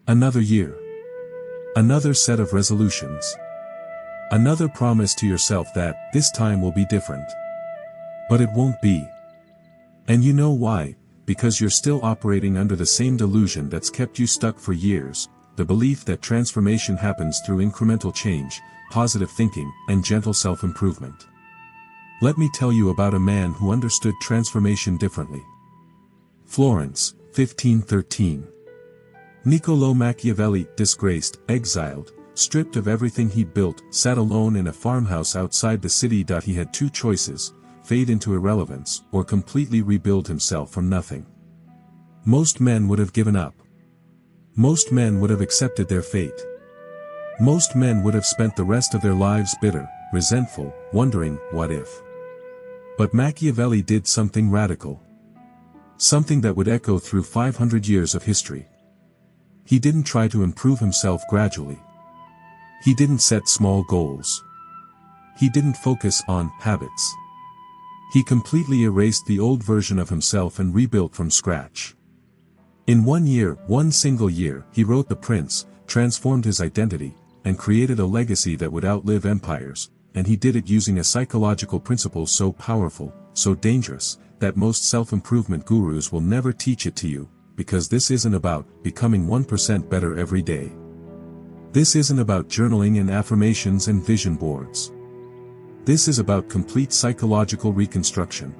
Another year. Another set of resolutions. Another promise to yourself that this time will be different. But it won't be. And you know why? Because you're still operating under the same delusion that's kept you stuck for years, the belief that transformation happens through incremental change, positive thinking, and gentle self-improvement. Let me tell you about a man who understood transformation differently. Florence, 1513. Niccolò Machiavelli, disgraced, exiled, stripped of everything he'd built, sat alone in a farmhouse outside the city. He had two choices: fade into irrelevance, or completely rebuild himself from nothing. Most men would have given up. Most men would have accepted their fate. Most men would have spent the rest of their lives bitter, resentful, wondering, what if? But Machiavelli did something radical. Something that would echo through 500 years of history. He didn't try to improve himself gradually. He didn't set small goals. He didn't focus on habits. He completely erased the old version of himself and rebuilt from scratch. In 1 year, one single year, he wrote The Prince, transformed his identity, and created a legacy that would outlive empires, and he did it using a psychological principle so powerful, so dangerous, that most self-improvement gurus will never teach it to you, because this isn't about becoming 1% better every day. This isn't about journaling and affirmations and vision boards. This is about complete psychological reconstruction.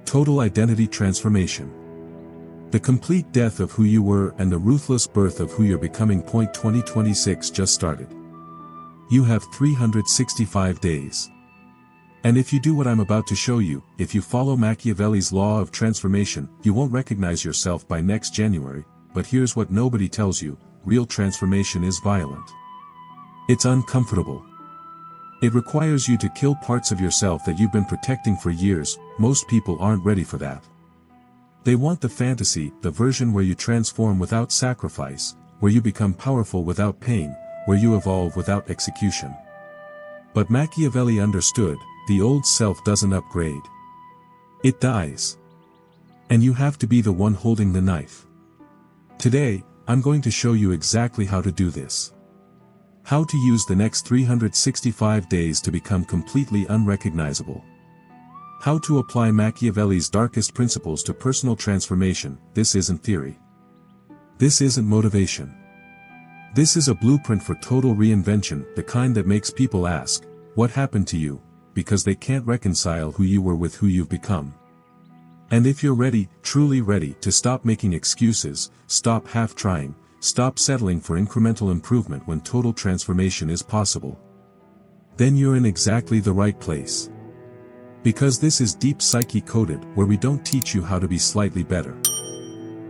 Total identity transformation. The complete death of who you were and the ruthless birth of who you're becoming. 2026 just started. You have 365 days. And if you do what I'm about to show you, if you follow Machiavelli's law of transformation, you won't recognize yourself by next January. But here's what nobody tells you: real transformation is violent. It's uncomfortable. It requires you to kill parts of yourself that you've been protecting for years. Most people aren't ready for that. They want the fantasy, the version where you transform without sacrifice, where you become powerful without pain, where you evolve without execution. But Machiavelli understood, the old self doesn't upgrade. It dies. And you have to be the one holding the knife. Today, I'm going to show you exactly how to do this. How to use the next 365 days to become completely unrecognizable. How to apply Machiavelli's darkest principles to personal transformation. This isn't theory. This isn't motivation. This is a blueprint for total reinvention, the kind that makes people ask, what happened to you? Because they can't reconcile who you were with who you've become. And if you're ready, truly ready, to stop making excuses, stop half-trying, stop settling for incremental improvement when total transformation is possible, then you're in exactly the right place. Because this is deep psyche coded, where we don't teach you how to be slightly better.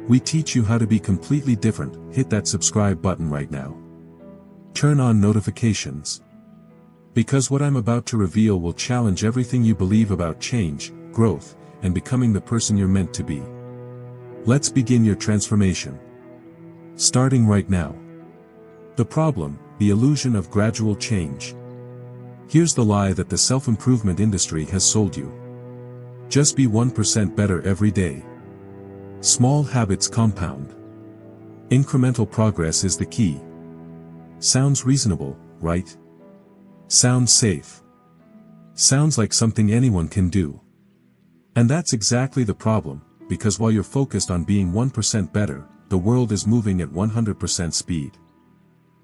We teach you how to be completely different. Hit that subscribe button right now. Turn on notifications. Because what I'm about to reveal will challenge everything you believe about change, growth, and becoming the person you're meant to be. Let's begin your transformation. Starting right now. The problem, the illusion of gradual change. Here's the lie that the self-improvement industry has sold you. Just be 1% better every day. Small habits compound. Incremental progress is the key. Sounds reasonable, right? Sounds safe. Sounds like something anyone can do. And that's exactly the problem, because while you're focused on being 1% better, the world is moving at 100% speed.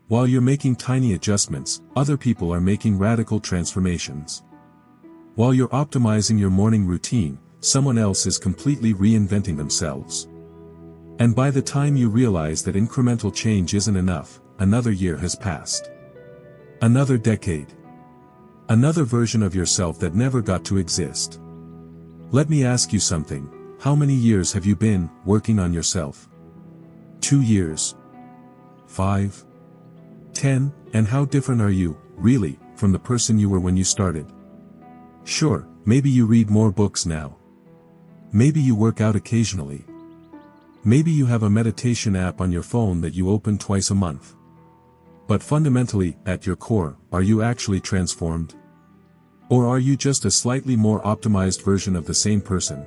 While you're making tiny adjustments, other people are making radical transformations. While you're optimizing your morning routine, someone else is completely reinventing themselves. And by the time you realize that incremental change isn't enough, another year has passed. Another decade. Another version of yourself that never got to exist. Let me ask you something: how many years have you been working on yourself? 2 years? 5? 10? And how different are you, really, from the person you were when you started? Sure, maybe you read more books now. Maybe you work out occasionally. Maybe you have a meditation app on your phone that you open twice a month. But fundamentally, at your core, are you actually transformed? Or are you just a slightly more optimized version of the same person?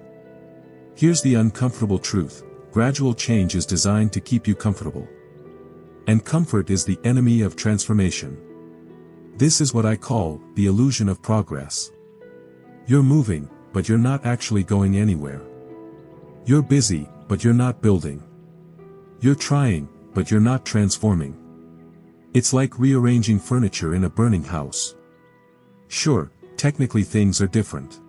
Here's the uncomfortable truth: gradual change is designed to keep you comfortable. And comfort is the enemy of transformation. This is what I call the illusion of progress. You're moving, but you're not actually going anywhere. You're busy, but you're not building. You're trying, but you're not transforming. It's like rearranging furniture in a burning house. Sure, technically things are different.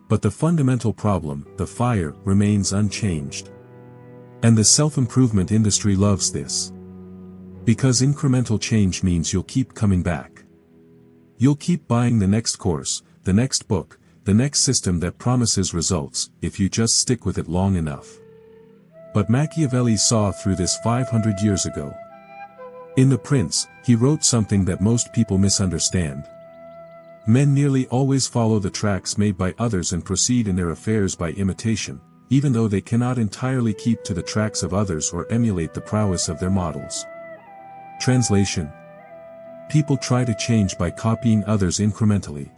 But the fundamental problem, the fire, remains unchanged. And the self-improvement industry loves this. Because incremental change means you'll keep coming back. You'll keep buying the next course, the next book, the next system that promises results, if you just stick with it long enough. But Machiavelli saw through this 500 years ago. In The Prince, he wrote something that most people misunderstand. Men nearly always follow the tracks made by others and proceed in their affairs by imitation, even though they cannot entirely keep to the tracks of others or emulate the prowess of their models. Translation: people try to change by copying others incrementally.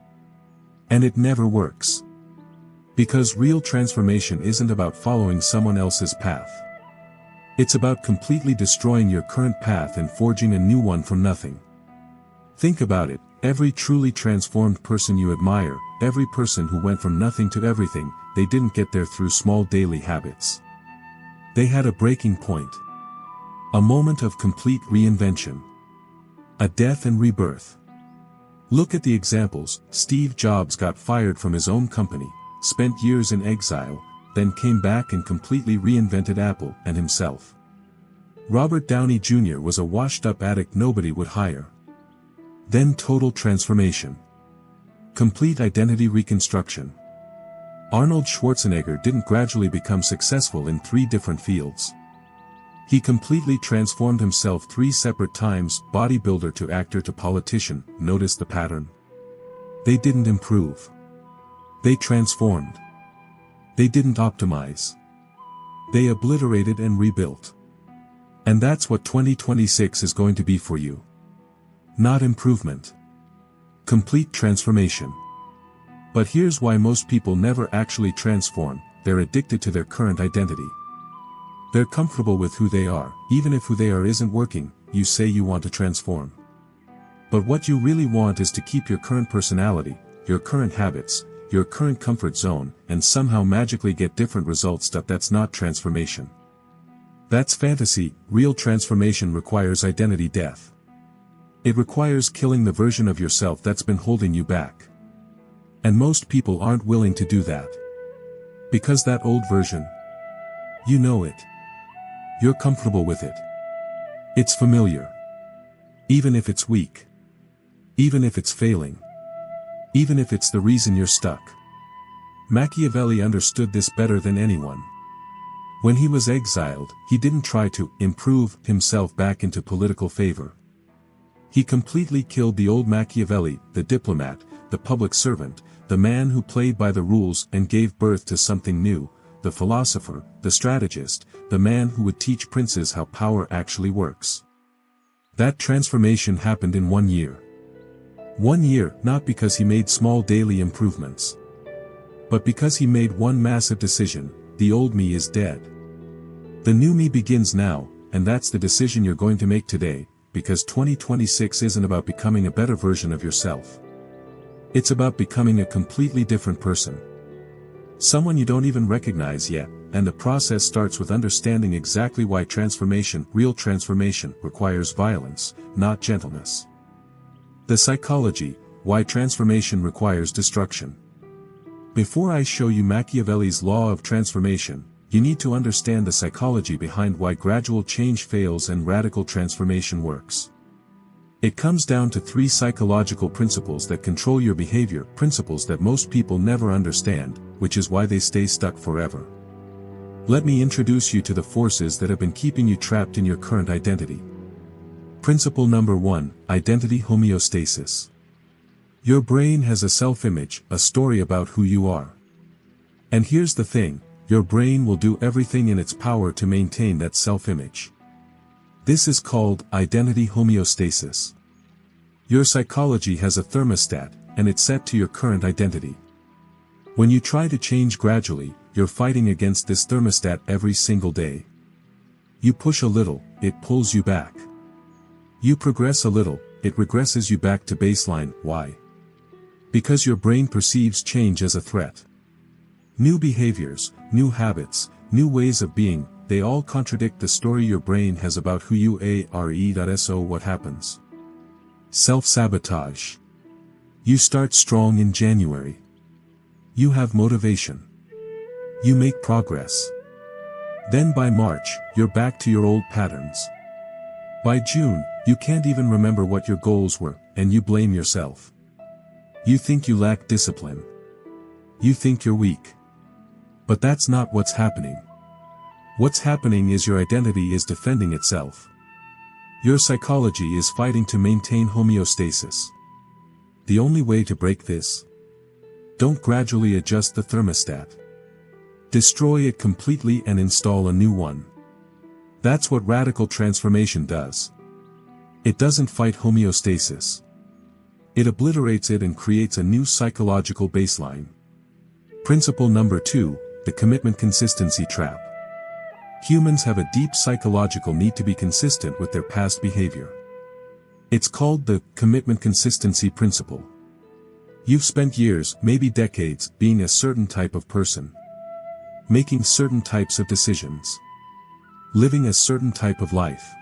And it never works. Because real transformation isn't about following someone else's path. It's about completely destroying your current path and forging a new one from nothing. Think about it, every truly transformed person you admire, every person who went from nothing to everything, they didn't get there through small daily habits. They had a breaking point. A moment of complete reinvention. A death and rebirth. Look at the examples. Steve Jobs got fired from his own company, spent years in exile, then came back and completely reinvented Apple and himself. Robert Downey Jr. was a washed-up addict nobody would hire. Then total transformation. Complete identity reconstruction. Arnold Schwarzenegger didn't gradually become successful in 3 different fields. He completely transformed himself 3 separate times, bodybuilder to actor to politician. Notice the pattern. They didn't improve. They transformed. They didn't optimize. They obliterated and rebuilt. And that's what 2026 is going to be for you. Not improvement. Complete transformation. But here's why most people never actually transform: they're addicted to their current identity. They're comfortable with who they are, even if who they are isn't working. You say you want to transform. But what you really want is to keep your current personality, your current habits, your current comfort zone, and somehow magically get different results. That's not transformation. That's fantasy. Real transformation requires identity death. It requires killing the version of yourself that's been holding you back. And most people aren't willing to do that. Because that old version, you know it. You're comfortable with it. It's familiar. Even if it's weak. Even if it's failing. Even if it's the reason you're stuck. Machiavelli understood this better than anyone. When he was exiled, he didn't try to improve himself back into political favor. He completely killed the old Machiavelli, the diplomat, the public servant, the man who played by the rules and gave birth to something new, the philosopher, the strategist, the man who would teach princes how power actually works. That transformation happened in 1 year. 1 year, not because he made small daily improvements. But because he made one massive decision: the old me is dead. The new me begins now, and that's the decision you're going to make today, because 2026 isn't about becoming a better version of yourself. It's about becoming a completely different person. Someone you don't even recognize yet, and the process starts with understanding exactly why transformation, real transformation, requires violence, not gentleness. The psychology, why transformation requires destruction. Before I show you Machiavelli's law of transformation, you need to understand the psychology behind why gradual change fails and radical transformation works. It comes down to 3 psychological principles that control your behavior, principles that most people never understand, which is why they stay stuck forever. Let me introduce you to the forces that have been keeping you trapped in your current identity. Principle number 1, identity homeostasis. Your brain has a self-image, a story about who you are. And here's the thing, your brain will do everything in its power to maintain that self-image. This is called identity homeostasis. Your psychology has a thermostat, and it's set to your current identity. When you try to change gradually, you're fighting against this thermostat every single day. You push a little, it pulls you back. You progress a little, it regresses you back to baseline. Why? Because your brain perceives change as a threat. New behaviors, new habits, new ways of being, they all contradict the story your brain has about who you are. So what happens? Self-sabotage. You start strong in January. You have motivation. You make progress. Then by March, you're back to your old patterns. By June, you can't even remember what your goals were, and you blame yourself. You think you lack discipline. You think you're weak. But that's not what's happening. What's happening is your identity is defending itself. Your psychology is fighting to maintain homeostasis. The only way to break this? Don't gradually adjust the thermostat. Destroy it completely and install a new one. That's what radical transformation does. It doesn't fight homeostasis. It obliterates it and creates a new psychological baseline. Principle number 2, the commitment consistency trap. Humans have a deep psychological need to be consistent with their past behavior. It's called the commitment consistency principle. You've spent years, maybe decades, being a certain type of person. Making certain types of decisions. Living a certain type of life.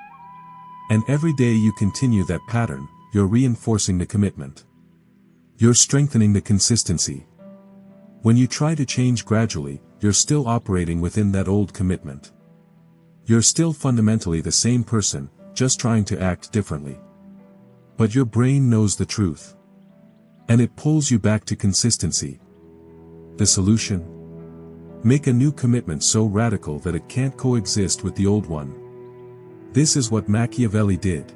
And every day you continue that pattern, you're reinforcing the commitment. You're strengthening the consistency. When you try to change gradually, you're still operating within that old commitment. You're still fundamentally the same person, just trying to act differently. But your brain knows the truth. And it pulls you back to consistency. The solution? Make a new commitment so radical that it can't coexist with the old one. This is what Machiavelli did.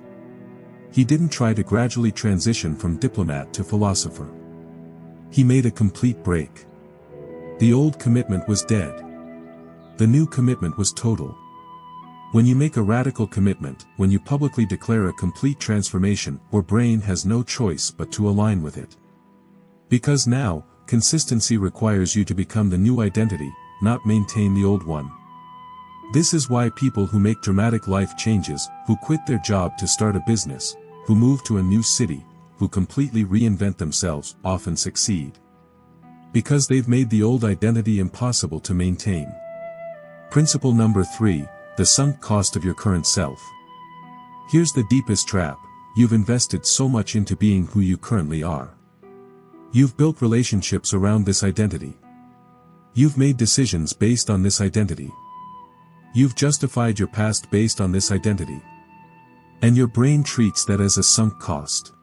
He didn't try to gradually transition from diplomat to philosopher. He made a complete break. The old commitment was dead. The new commitment was total. When you make a radical commitment, when you publicly declare a complete transformation, your brain has no choice but to align with it. Because now, consistency requires you to become the new identity, not maintain the old one. This is why people who make dramatic life changes, who quit their job to start a business, who move to a new city, who completely reinvent themselves, often succeed. Because they've made the old identity impossible to maintain. Principle number 3, the sunk cost of your current self. Here's the deepest trap: you've invested so much into being who you currently are. You've built relationships around this identity. You've made decisions based on this identity. You've justified your past based on this identity. And your brain treats that as a sunk cost.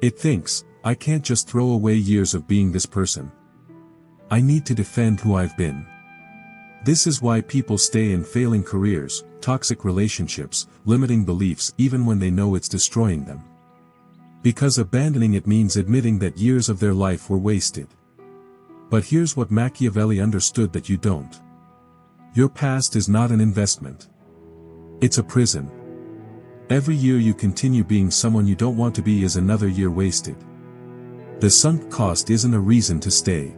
It thinks, I can't just throw away years of being this person. I need to defend who I've been. This is why people stay in failing careers, toxic relationships, limiting beliefs even when they know it's destroying them. Because abandoning it means admitting that years of their life were wasted. But here's what Machiavelli understood that you don't. Your past is not an investment. It's a prison. Every year you continue being someone you don't want to be is another year wasted. The sunk cost isn't a reason to stay.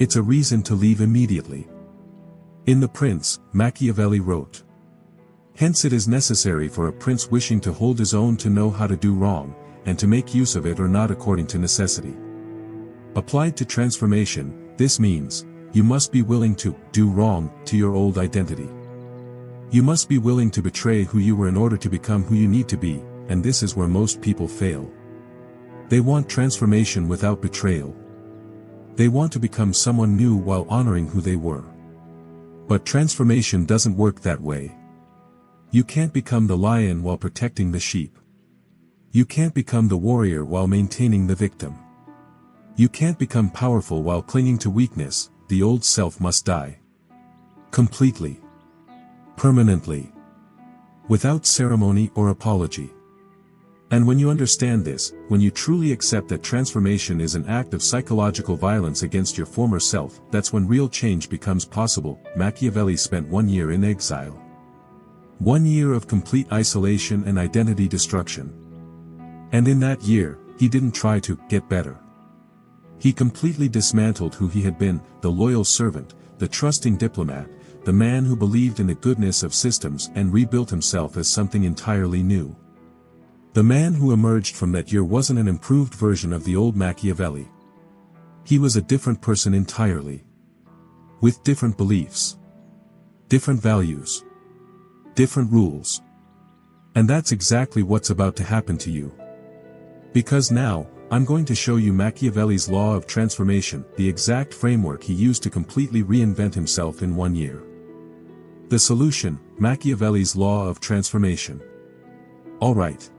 It's a reason to leave immediately. In The Prince, Machiavelli wrote, "Hence it is necessary for a prince wishing to hold his own to know how to do wrong, and to make use of it or not according to necessity." Applied to transformation, this means, you must be willing to do wrong to your old identity. You must be willing to betray who you were in order to become who you need to be, and this is where most people fail. They want transformation without betrayal. They want to become someone new while honoring who they were. But transformation doesn't work that way. You can't become the lion while protecting the sheep. You can't become the warrior while maintaining the victim. You can't become powerful while clinging to weakness. The old self must die. Completely. Permanently. Without ceremony or apology. And when you understand this, when you truly accept that transformation is an act of psychological violence against your former self, that's when real change becomes possible. Machiavelli spent 1 year in exile. 1 year of complete isolation and identity destruction. And in that year, he didn't try to get better. He completely dismantled who he had been, the loyal servant, the trusting diplomat, the man who believed in the goodness of systems, and rebuilt himself as something entirely new. The man who emerged from that year wasn't an improved version of the old Machiavelli. He was a different person entirely. With different beliefs. Different values. Different rules. And that's exactly what's about to happen to you. Because now, I'm going to show you Machiavelli's law of transformation, the exact framework he used to completely reinvent himself in 1 year. The solution, Machiavelli's law of transformation. Alright.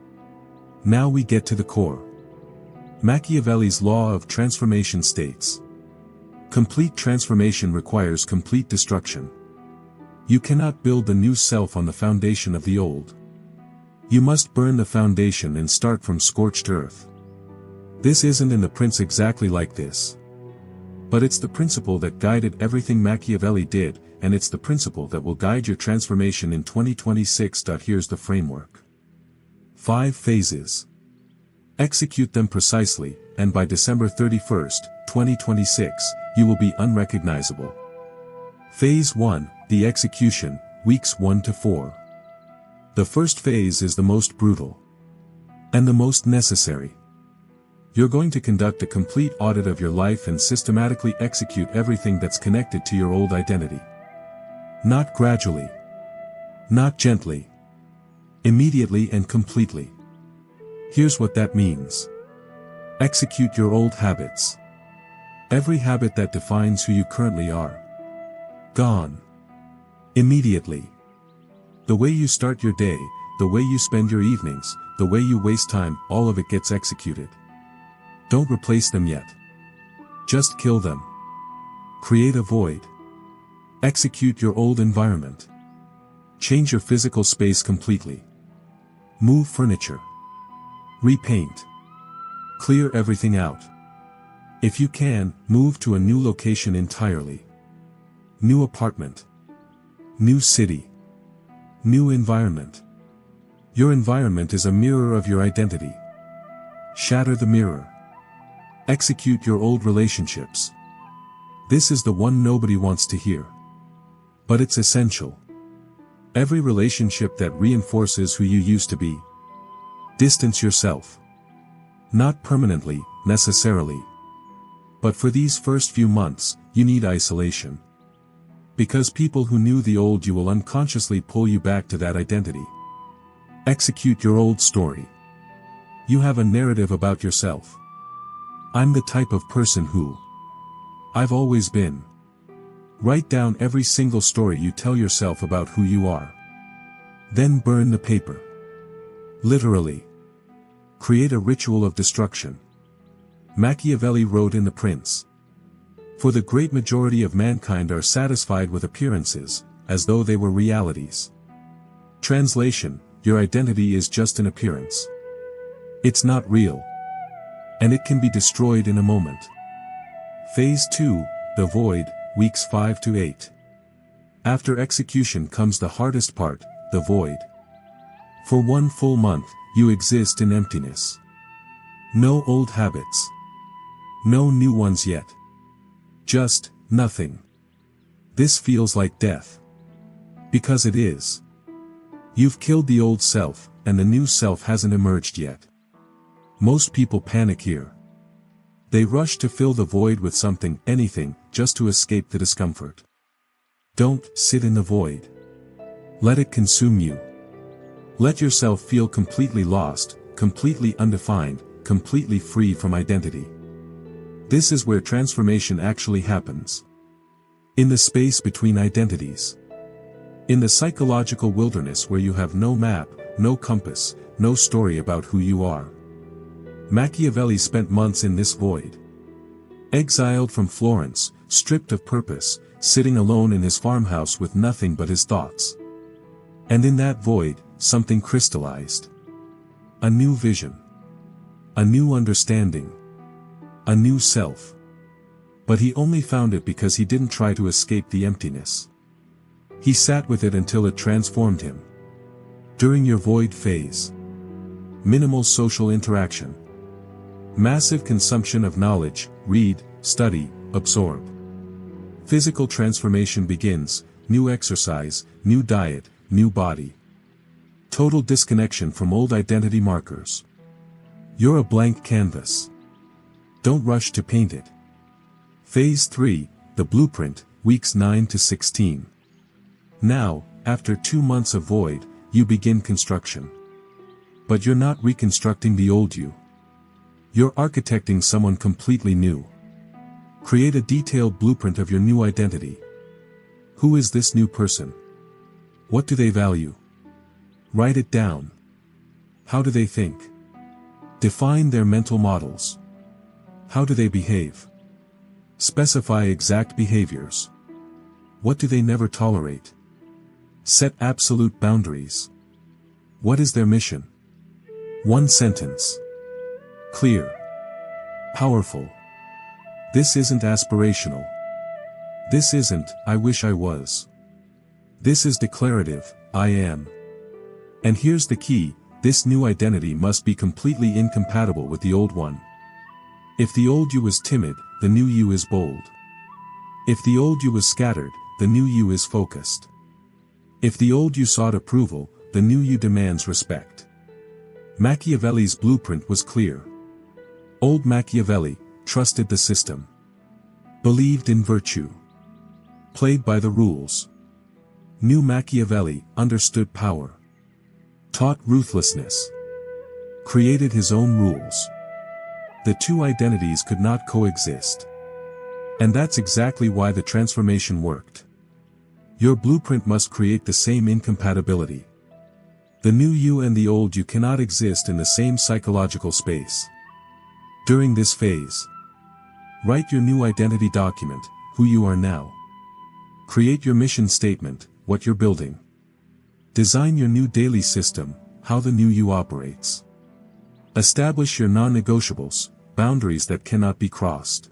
Now we get to the core. Machiavelli's law of transformation states: complete transformation requires complete destruction. You cannot build the new self on the foundation of the old. You must burn the foundation and start from scorched earth. This isn't in The Prince exactly like this. But it's the principle that guided everything Machiavelli did, and it's the principle that will guide your transformation in 2026. Here's the framework. 5 phases. Execute them precisely, and by December 31st, 2026, you will be unrecognizable. Phase 1, the execution, weeks 1 to 4. The first phase is the most brutal. And the most necessary. You're going to conduct a complete audit of your life and systematically execute everything that's connected to your old identity. Not gradually. Not gently. Immediately and completely. Here's what that means. Execute your old habits. Every habit that defines who you currently are. Gone. Immediately. The way you start your day, the way you spend your evenings, the way you waste time, all of it gets executed. Don't replace them yet. Just kill them. Create a void. Execute your old environment. Change your physical space completely. Move furniture. Repaint. Clear everything out. If you can, move to a new location entirely. New apartment. New city. New environment. Your environment is a mirror of your identity. Shatter the mirror. Execute your old relationships. This is the one nobody wants to hear. But it's essential. Every relationship that reinforces who you used to be. Distance yourself. Not permanently, necessarily. But for these first few months, you need isolation. Because people who knew the old you will unconsciously pull you back to that identity. Execute your old story. You have a narrative about yourself. I'm the type of person who I've always been. Write down every single story you tell yourself about who you are. Then burn the paper. Literally. Create a ritual of destruction. Machiavelli wrote in The Prince. For the great majority of mankind are satisfied with appearances, as though they were realities. Translation, your identity is just an appearance. It's not real. And it can be destroyed in a moment. Phase 2, the void, weeks 5 to 8. After execution comes the hardest part, the void. For 1 full month, you exist in emptiness. No old habits. No new ones yet. Just, nothing. This feels like death. Because it is. You've killed the old self, and the new self hasn't emerged yet. Most people panic here. They rush to fill the void with something, anything, just to escape the discomfort. Don't sit in the void. Let it consume you. Let yourself feel completely lost, completely undefined, completely free from identity. This is where transformation actually happens. In the space between identities. In the psychological wilderness where you have no map, no compass, no story about who you are. Machiavelli spent months in this void. Exiled from Florence, stripped of purpose, sitting alone in his farmhouse with nothing but his thoughts. And in that void, something crystallized. A new vision. A new understanding. A new self. But he only found it because he didn't try to escape the emptiness. He sat with it until it transformed him. During your void phase. Minimal social interaction. Massive consumption of knowledge, read, study, absorb. Physical transformation begins, new exercise, new diet, new body. Total disconnection from old identity markers. You're a blank canvas. Don't rush to paint it. Phase 3, the blueprint, weeks 9 to 16. Now, after 2 months of void, you begin construction. But you're not reconstructing the old you. You're architecting someone completely new. Create a detailed blueprint of your new identity. Who is this new person? What do they value? Write it down. How do they think? Define their mental models. How do they behave? Specify exact behaviors. What do they never tolerate? Set absolute boundaries. What is their mission? 1 sentence. Clear. Powerful. This isn't aspirational. This isn't, I wish I was. This is declarative, I am. And here's the key, this new identity must be completely incompatible with the old one. If the old you was timid, the new you is bold. If the old you was scattered, the new you is focused. If the old you sought approval, the new you demands respect. Machiavelli's blueprint was clear. Old Machiavelli trusted the system. Believed in virtue. Played by the rules. New Machiavelli understood power. Taught ruthlessness. Created his own rules. The two identities could not coexist. And that's exactly why the transformation worked. Your blueprint must create the same incompatibility. The new you and the old you cannot exist in the same psychological space. During this phase, write your new identity document, who you are now. Create your mission statement, what you're building. Design your new daily system, how the new you operates. Establish your non-negotiables, boundaries that cannot be crossed.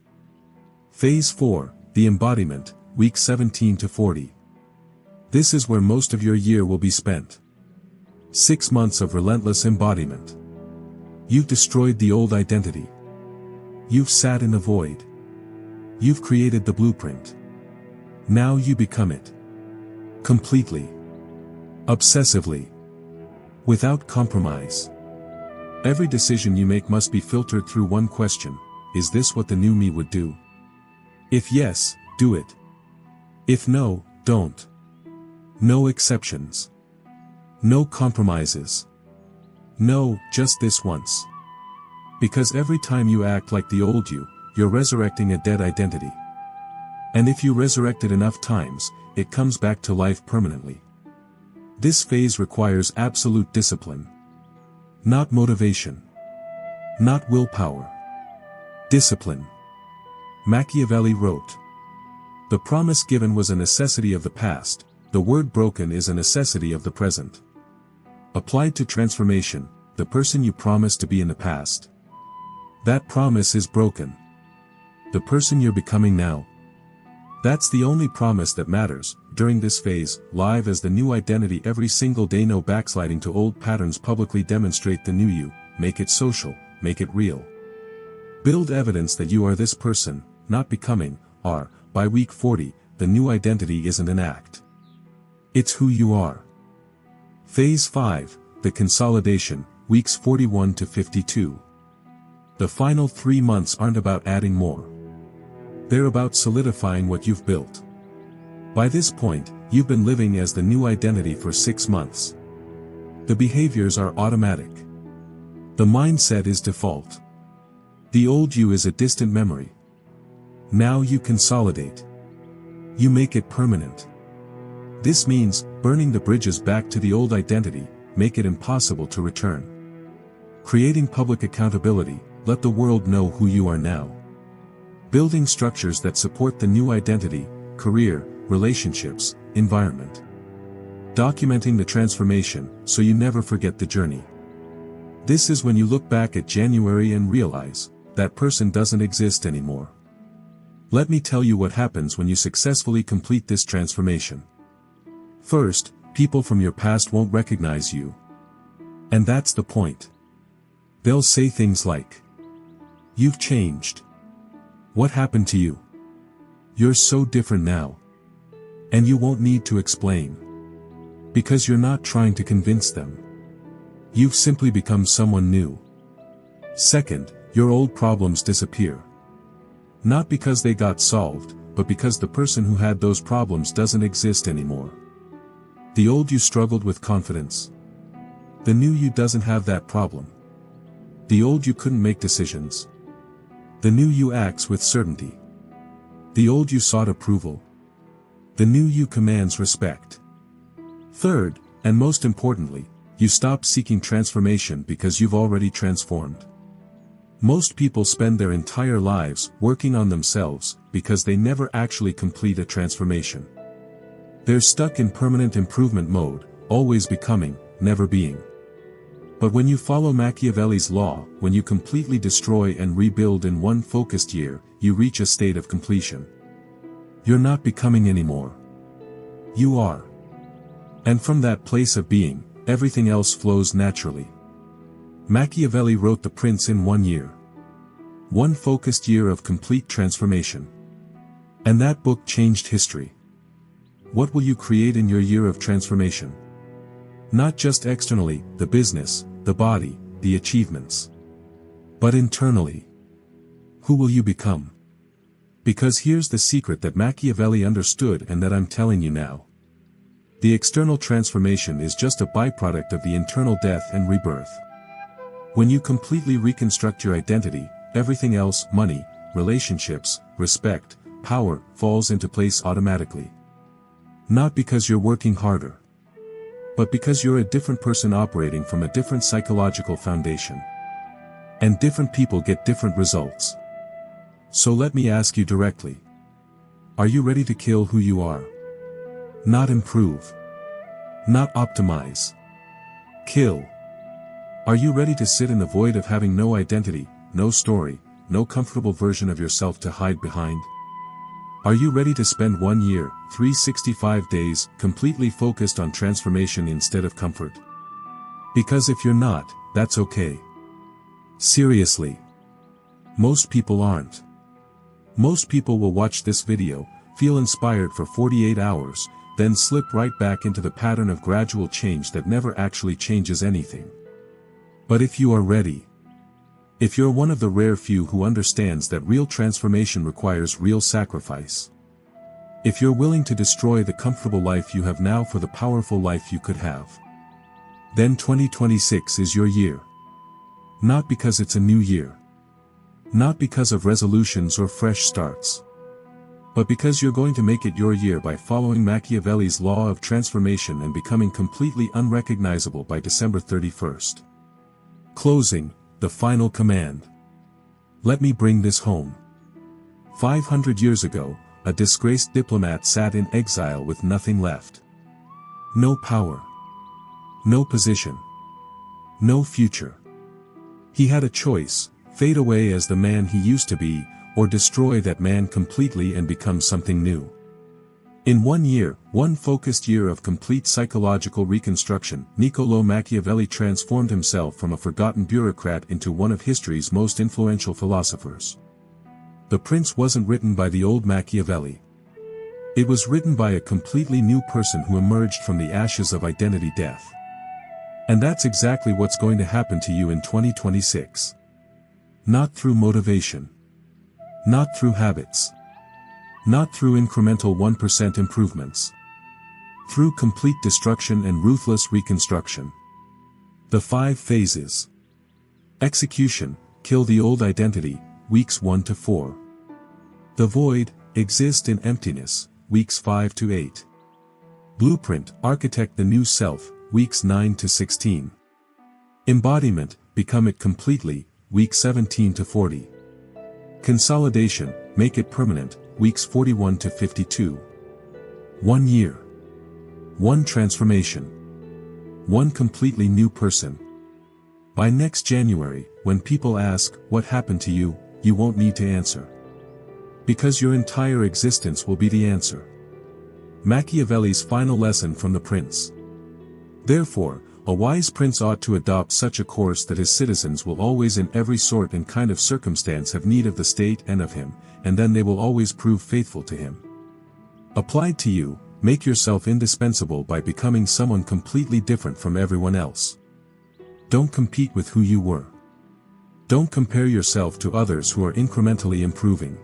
Phase 4, the embodiment, week 17 to 40. This is where most of your year will be spent. 6 months of relentless embodiment. You've destroyed the old identity. You've sat in the void. You've created the blueprint. Now you become it. Completely. Obsessively. Without compromise. Every decision you make must be filtered through one question: is this what the new me would do? If yes, do it. If no, don't. No exceptions. No compromises. No, just this once. Because every time you act like the old you, you're resurrecting a dead identity. And if you resurrect it enough times, it comes back to life permanently. This phase requires absolute discipline. Not motivation. Not willpower. Discipline. Machiavelli wrote. The promise given was a necessity of the past, the word broken is a necessity of the present. Applied to transformation, the person you promised to be in the past. That promise is broken. The person you're becoming now. That's the only promise that matters. During this phase, live as the new identity every single day, no backsliding to old patterns, publicly demonstrate the new you, make it social, make it real. Build evidence that you are this person, not becoming, are. By week 40, the new identity isn't an act. It's who you are. Phase 5, the consolidation, weeks 41 to 52. The final 3 months aren't about adding more. They're about solidifying what you've built. By this point, you've been living as the new identity for 6 months. The behaviors are automatic. The mindset is default. The old you is a distant memory. Now you consolidate. You make it permanent. This means, burning the bridges back to the old identity, make it impossible to return. Creating public accountability, let the world know who you are now. Building structures that support the new identity, career, relationships, environment. Documenting the transformation, so you never forget the journey. This is when you look back at January and realize, that person doesn't exist anymore. Let me tell you what happens when you successfully complete this transformation. First, people from your past won't recognize you. And that's the point. They'll say things like, "You've changed. What happened to you? You're so different now." And you won't need to explain. Because you're not trying to convince them. You've simply become someone new. Second, your old problems disappear. Not because they got solved, but because the person who had those problems doesn't exist anymore. The old you struggled with confidence. The new you doesn't have that problem. The old you couldn't make decisions. The new you acts with certainty. The old you sought approval. The new you commands respect. Third, and most importantly, you stop seeking transformation because you've already transformed. Most people spend their entire lives working on themselves because they never actually complete a transformation. They're stuck in permanent improvement mode, always becoming, never being. But when you follow Machiavelli's law, when you completely destroy and rebuild in one focused year, you reach a state of completion. You're not becoming anymore. You are. And from that place of being, everything else flows naturally. Machiavelli wrote The Prince in 1 year. One focused year of complete transformation. And that book changed history. What will you create in your year of transformation? Not just externally, the business, the body, the achievements. But internally. Who will you become? Because here's the secret that Machiavelli understood and that I'm telling you now. The external transformation is just a byproduct of the internal death and rebirth. When you completely reconstruct your identity, everything else, money, relationships, respect, power, falls into place automatically. Not because you're working harder, but because you're a different person operating from a different psychological foundation. And different people get different results. So let me ask you directly. Are you ready to kill who you are? Not improve. Not optimize. Kill. Are you ready to sit in the void of having no identity, no story, no comfortable version of yourself to hide behind? Are you ready to spend 1 year, 365 days, completely focused on transformation instead of comfort? Because if you're not, that's okay. Seriously. Most people aren't. Most people will watch this video, feel inspired for 48 hours, then slip right back into the pattern of gradual change that never actually changes anything. But if you are ready, if you're one of the rare few who understands that real transformation requires real sacrifice, if you're willing to destroy the comfortable life you have now for the powerful life you could have, then 2026 is your year. Not because it's a new year. Not because of resolutions or fresh starts. But because you're going to make it your year by following Machiavelli's law of transformation and becoming completely unrecognizable by December 31st. Closing, the final command. Let me bring this home. 500 years ago, a disgraced diplomat sat in exile with nothing left. No power. No position. No future. He had a choice: fade away as the man he used to be, or destroy that man completely and become something new. In 1 year, one focused year of complete psychological reconstruction, Niccolò Machiavelli transformed himself from a forgotten bureaucrat into one of history's most influential philosophers. The Prince wasn't written by the old Machiavelli. It was written by a completely new person who emerged from the ashes of identity death. And that's exactly what's going to happen to you in 2026. Not through motivation. Not through habits. Not through incremental 1% improvements. Through complete destruction and ruthless reconstruction. The 5 phases. Execution, kill the old identity, weeks 1 to 4. The void, exist in emptiness, weeks 5 to 8. Blueprint, architect the new self, weeks 9 to 16. Embodiment, become it completely, week 17 to 40. Consolidation, make it permanent, weeks 41 to 52. 1 year. 1 transformation. 1 completely new person. By next January, when people ask, what happened to you, you won't need to answer. Because your entire existence will be the answer. Machiavelli's final lesson from the Prince. Therefore, a wise prince ought to adopt such a course that his citizens will always in every sort and kind of circumstance have need of the state and of him, and then they will always prove faithful to him. Applied to you, make yourself indispensable by becoming someone completely different from everyone else. Don't compete with who you were. Don't compare yourself to others who are incrementally improving.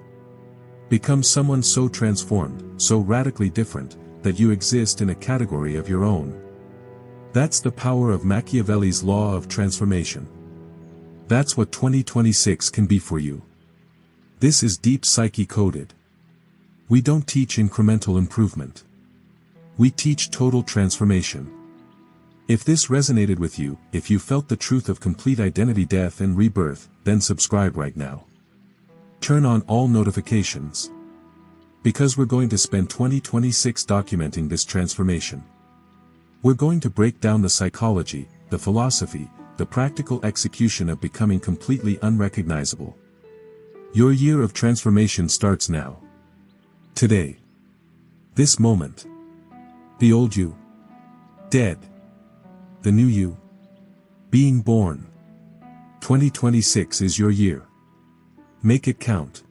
Become someone so transformed, so radically different, that you exist in a category of your own. That's the power of Machiavelli's law of transformation. That's what 2026 can be for you. This is deep psyche coded. We don't teach incremental improvement. We teach total transformation. If this resonated with you, if you felt the truth of complete identity death and rebirth, then subscribe right now. Turn on all notifications. Because we're going to spend 2026 documenting this transformation. We're going to break down the psychology, the philosophy, the practical execution of becoming completely unrecognizable. Your year of transformation starts now. Today. This moment. The old you. Dead. The new you. Being born. 2026 is your year. Make it count.